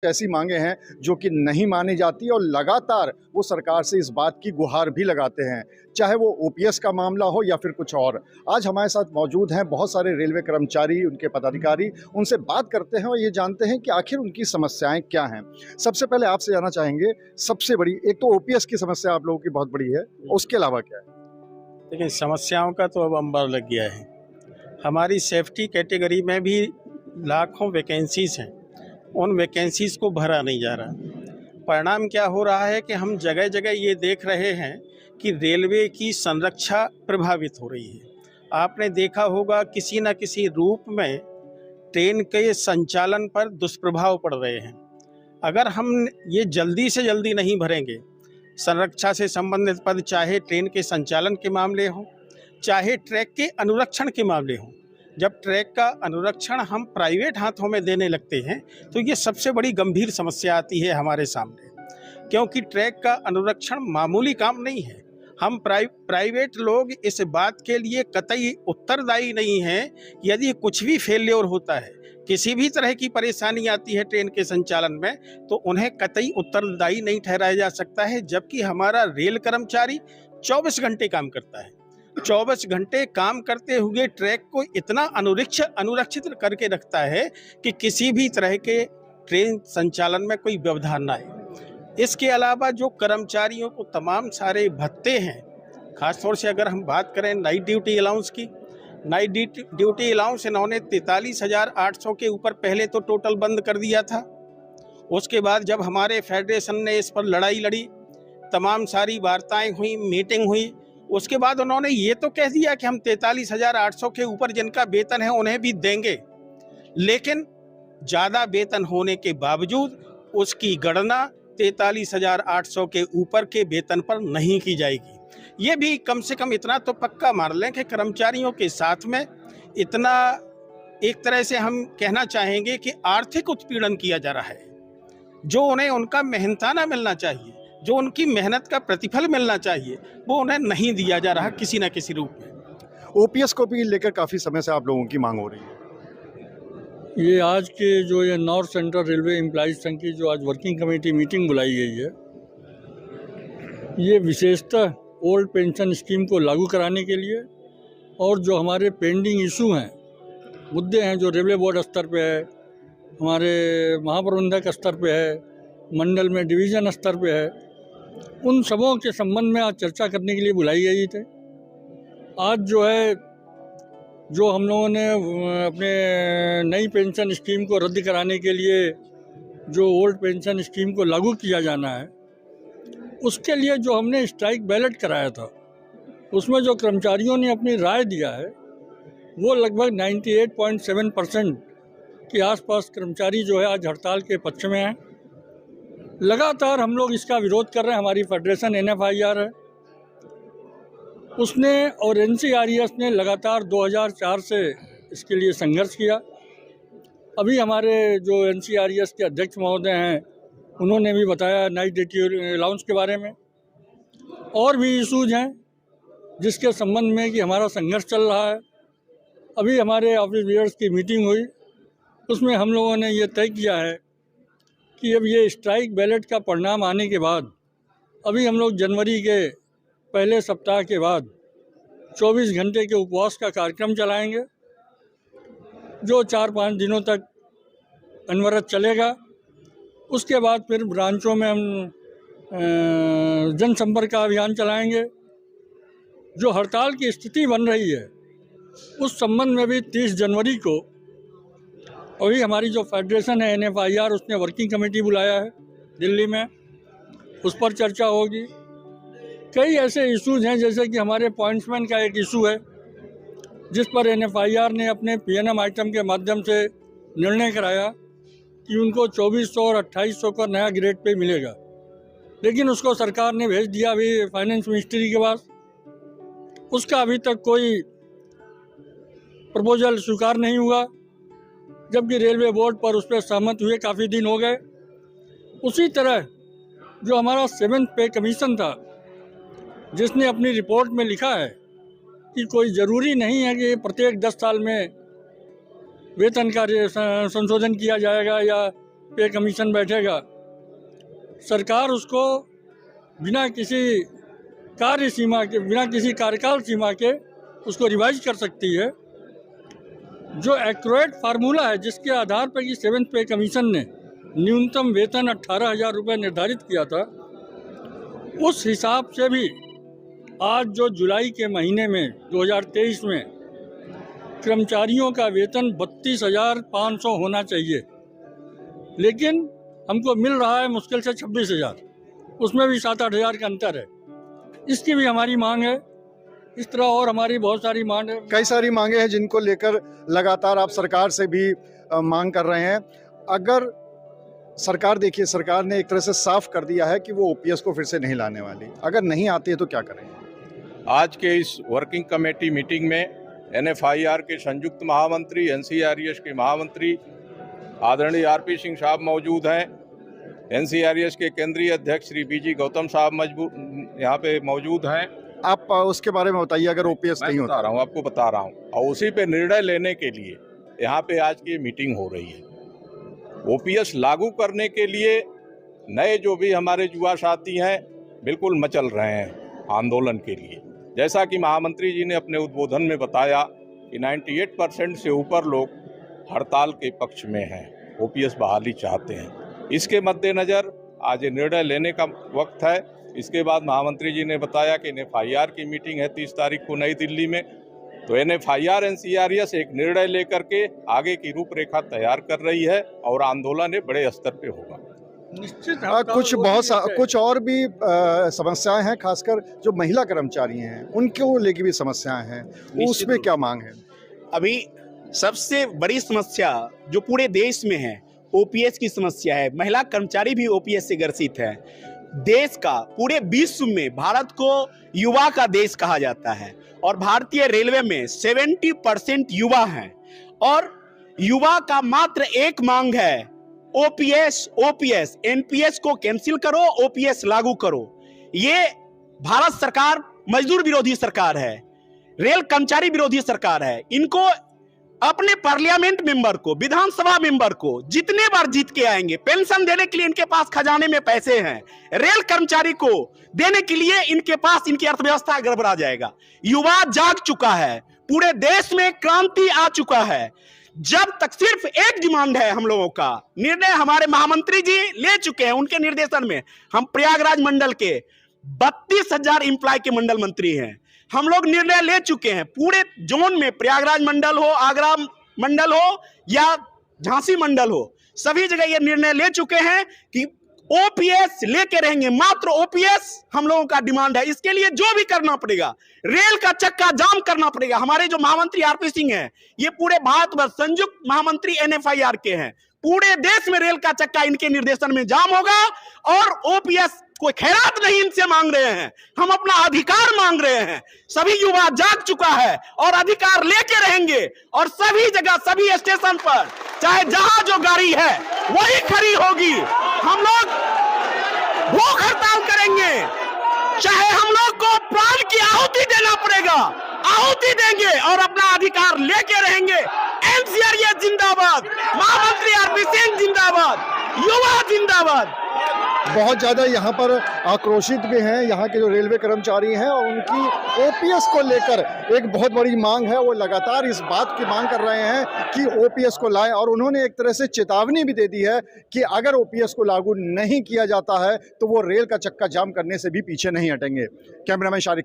ऐसी मांगे हैं जो कि नहीं मानी जाती और लगातार वो सरकार से इस बात की गुहार भी लगाते हैं, चाहे वो ओपीएस का मामला हो या फिर कुछ और। आज हमारे साथ मौजूद हैं बहुत सारे रेलवे कर्मचारी, उनके पदाधिकारी। उनसे बात करते हैं और ये जानते हैं कि आखिर उनकी समस्याएं क्या हैं। सबसे पहले आपसे जानना चाहेंगे, सबसे बड़ी एक तो ओपीएस की समस्या आप लोगों की बहुत बड़ी है, उसके अलावा क्या है? लेकिन समस्याओं का तो अब अंबार लग गया है। हमारी सेफ्टी कैटेगरी में भी लाखों वैकेंसीज हैं, उन वैकेंसीज को भरा नहीं जा रहा। परिणाम क्या हो रहा है कि हम जगह जगह ये देख रहे हैं कि रेलवे की संरक्षा प्रभावित हो रही है। आपने देखा होगा किसी न किसी रूप में ट्रेन के संचालन पर दुष्प्रभाव पड़ रहे हैं। अगर हम ये जल्दी से जल्दी नहीं भरेंगे, संरक्षा से संबंधित पद चाहे ट्रेन के संचालन के मामले हों, चाहे ट्रैक के अनुरक्षण के मामले हों, जब ट्रैक का अनुरक्षण हम प्राइवेट हाथों में देने लगते हैं तो ये सबसे बड़ी गंभीर समस्या आती है हमारे सामने, क्योंकि ट्रैक का अनुरक्षण मामूली काम नहीं है। हम प्राइवेट लोग इस बात के लिए कतई उत्तरदायी नहीं हैं कि यदि कुछ भी फेल्योर होता है, किसी भी तरह की परेशानी आती है ट्रेन के संचालन में, तो उन्हें कतई उत्तरदायी नहीं ठहराया जा सकता है। जबकि हमारा रेल कर्मचारी 24 घंटे काम करता है। 24 घंटे काम करते हुए ट्रैक को इतना अनुरक्षित करके रखता है कि किसी भी तरह के ट्रेन संचालन में कोई व्यवधान ना आए। इसके अलावा जो कर्मचारियों को तमाम सारे भत्ते हैं, खासतौर से अगर हम बात करें नाइट ड्यूटी अलाउंस की, नाइट ड्यूटी अलाउंस इन्होंने 43,800 के ऊपर पहले तो टोटल बंद कर दिया था। उसके बाद जब हमारे फेडरेशन ने इस पर लड़ाई लड़ी, तमाम सारी वार्ताएं हुई, मीटिंग हुई, उसके बाद उन्होंने ये तो कह दिया कि हम 43,800 के ऊपर जिनका वेतन है उन्हें भी देंगे, लेकिन ज़्यादा वेतन होने के बावजूद उसकी गणना 43,800 के ऊपर के वेतन पर नहीं की जाएगी। ये भी कम से कम इतना तो पक्का मान लें कि कर्मचारियों के साथ में इतना एक तरह से हम कहना चाहेंगे कि आर्थिक उत्पीड़न किया जा रहा है। जो उन्हें उनका मेहनताना मिलना चाहिए, जो उनकी मेहनत का प्रतिफल मिलना चाहिए, वो उन्हें नहीं दिया जा रहा किसी न किसी रूप में। ओपीएस को भी लेकर काफ़ी समय से आप लोगों की मांग हो रही है। ये आज के जो ये नॉर्थ सेंट्रल रेलवे एम्प्लॉइज संघ की जो आज वर्किंग कमेटी मीटिंग बुलाई गई है, ये विशेषतः ओल्ड पेंशन स्कीम को लागू कराने के लिए और जो हमारे पेंडिंग इशू हैं, मुद्दे हैं जो रेलवे बोर्ड स्तर पे है, हमारे महाप्रबंधक स्तर पे है, मंडल में डिवीज़न स्तर पे है, उन सबों के संबंध में आज चर्चा करने के लिए बुलाई गई थी। आज जो है जो हम लोगों ने अपने नई पेंशन स्कीम को रद्द कराने के लिए जो ओल्ड पेंशन स्कीम को लागू किया जाना है, उसके लिए जो हमने स्ट्राइक बैलेट कराया था, उसमें जो कर्मचारियों ने अपनी राय दिया है वो लगभग 98.7% के आसपास कर्मचारी जो है आज हड़ताल के पक्ष में हैं। लगातार हम लोग इसका विरोध कर रहे हैं। हमारी फेडरेशन NFIR है, उसने और NCRES ने लगातार 2004 से इसके लिए संघर्ष किया। अभी हमारे जो NCRES के अध्यक्ष महोदय हैं, उन्होंने भी बताया नाइट ड्यूटी अलाउंस के बारे में। और भी इशूज हैं जिसके संबंध में कि हमारा संघर्ष चल रहा है। अभी हमारे ऑफिस बियर्स की मीटिंग हुई, उसमें हम लोगों ने ये तय किया है कि अब ये स्ट्राइक बैलेट का परिणाम आने के बाद अभी हम लोग जनवरी के पहले सप्ताह के बाद 24 घंटे के उपवास का कार्यक्रम चलाएंगे, जो 4-5 दिनों तक अनवरत चलेगा। उसके बाद फिर ब्रांचों में हम जनसंपर्क का अभियान चलाएंगे। जो हड़ताल की स्थिति बन रही है उस संबंध में भी 30 जनवरी को अभी हमारी जो फेडरेशन है NFIR, उसने वर्किंग कमेटी बुलाया है दिल्ली में, उस पर चर्चा होगी। कई ऐसे इश्यूज हैं, जैसे कि हमारे पॉइंट्समैन का एक इशू है जिस पर NFIR ने अपने PNM आइटम के माध्यम से निर्णय कराया कि उनको 2400 और 2800 का नया ग्रेड पे मिलेगा, लेकिन उसको सरकार ने भेज दिया अभी फाइनेंस मिनिस्ट्री के पास। उसका अभी तक कोई प्रपोजल स्वीकार नहीं हुआ, जबकि रेलवे बोर्ड पर उस पर सहमत हुए काफ़ी दिन हो गए। उसी तरह जो हमारा 7th पे कमीशन था, जिसने अपनी रिपोर्ट में लिखा है कि कोई ज़रूरी नहीं है कि प्रत्येक 10 साल में वेतन का संशोधन किया जाएगा या पे कमीशन बैठेगा, सरकार उसको बिना किसी कार्य सीमा के, बिना किसी कार्यकाल सीमा के उसको रिवाइज कर सकती है। जो एक्यूरेट फार्मूला है जिसके आधार पर कि 7th पे कमीशन ने न्यूनतम वेतन 18,000 रुपये निर्धारित किया था, उस हिसाब से भी आज जो जुलाई के महीने में 2023 में कर्मचारियों का वेतन 32,500 होना चाहिए, लेकिन हमको मिल रहा है मुश्किल से 26,000, उसमें भी 7-8 हज़ार का अंतर है। इसकी भी हमारी मांग है। इस तरह और हमारी बहुत सारी मांग है। कई सारी मांगे हैं जिनको लेकर लगातार आप सरकार से भी मांग कर रहे हैं। अगर सरकार, देखिए सरकार ने एक तरह से साफ कर दिया है कि वो ओपीएस को फिर से नहीं लाने वाली, अगर नहीं आती है तो क्या करेंगे? आज के इस वर्किंग कमेटी मीटिंग में एनएफआईआर के संयुक्त महामंत्री, एनसीआरएस के महामंत्री आदरणीय आरपी सिंह साहब मौजूद हैं। एनसीआरएस के केंद्रीय अध्यक्ष श्री बीजी गौतम साहब यहाँ पे मौजूद हैं। आप उसके बारे में बताइए, अगर ओपीएस नहीं होता। आपको बता रहा हूँ, और उसी पे निर्णय लेने के लिए यहाँ पे आज की मीटिंग हो रही है। ओपीएस लागू करने के लिए नए जो भी हमारे युवा साथी हैं बिल्कुल मचल रहे हैं आंदोलन के लिए। जैसा कि महामंत्री जी ने अपने उद्बोधन में बताया कि 98% से ऊपर लोग हड़ताल के पक्ष में हैं, ओपीएस बहाली चाहते हैं। इसके मद्देनज़र आज ये निर्णय लेने का वक्त है। इसके बाद महामंत्री जी ने बताया कि एनएफआईआर की मीटिंग है 30 तारीख को नई दिल्ली में, तो एनएफआईआर एनसीआरएस एक निर्णय लेकर के आगे की रूपरेखा तैयार कर रही है और आंदोलन बड़े स्तर पे होगा। निश्चित कुछ और भी समस्याएं हैं, खासकर जो महिला कर्मचारी हैं उनको लेके भी समस्याएं हैं, उसमें क्या मांग है? अभी सबसे बड़ी समस्या जो पूरे देश में है ओपीएस की समस्या है। महिला कर्मचारी भी ओपीएस से ग्रसित है। देश का, पूरे विश्व में भारत को युवा का देश कहा जाता है और भारतीय रेलवे में 70% युवा हैं और युवा का मात्र एक मांग है, ओपीएस। एनपीएस को कैंसिल करो, ओपीएस लागू करो। ये भारत सरकार मजदूर विरोधी सरकार है, रेल कर्मचारी विरोधी सरकार है। इनको अपने पार्लियामेंट मेंबर को, विधानसभा मेंबर को जितने बार जीत के आएंगे, पेंशन देने के लिए इनके पास खजाने में पैसे हैं, रेल कर्मचारी को देने के लिए इनके पास, इनकी अर्थव्यवस्था गड़बड़ा जाएगा। युवा जाग चुका है, पूरे देश में क्रांति आ चुका है। जब तक सिर्फ एक डिमांड है हम लोगों का, निर्णय हमारे महामंत्री जी ले चुके हैं, उनके निर्देशन में हम प्रयागराज मंडल के 32,000 एम्प्लॉय के मंडल मंत्री हैं। हम लोग निर्णय ले चुके हैं, पूरे जोन में प्रयागराज मंडल हो, आगरा मंडल हो या झांसी मंडल हो, सभी जगह ये निर्णय ले चुके हैं कि ओपीएस लेके रहेंगे। मात्र ओपीएस हम लोगों का डिमांड है। इसके लिए जो भी करना पड़ेगा, रेल का चक्का जाम करना पड़ेगा। हमारे जो महामंत्री आरपी सिंह हैं, ये पूरे भारतवर्ष संयुक्त महामंत्री एनएफआईआर के हैं। पूरे देश में रेल का चक्का इनके निर्देशन में जाम होगा और ओपीएस कोई खैरात नहीं इनसे मांग रहे हैं, हम अपना अधिकार मांग रहे हैं। सभी युवा जाग चुका है और अधिकार लेके रहेंगे और सभी जगह, सभी स्टेशन पर, चाहे जहां जो गाड़ी है वही खड़ी होगी। हम लोग भूख हड़ताल करेंगे, चाहे हम लोग को प्राण की आहुति देना पड़ेगा, आहुति देंगे और अपना अधिकार लेके रहेंगे। एनसीआरएस जिंदाबाद, महामंत्री आरपी सिंह जिंदाबाद, युवा जिंदाबाद। बहुत ज़्यादा यहाँ पर आक्रोशित भी हैं यहाँ के जो रेलवे कर्मचारी हैं और उनकी ओपीएस को लेकर एक बहुत बड़ी मांग है। वो लगातार इस बात की मांग कर रहे हैं कि ओपीएस को लाएं और उन्होंने एक तरह से चेतावनी भी दे दी है कि अगर ओपीएस को लागू नहीं किया जाता है तो वो रेल का चक्का जाम करने से भी पीछे नहीं हटेंगे। कैमरामैन शारिक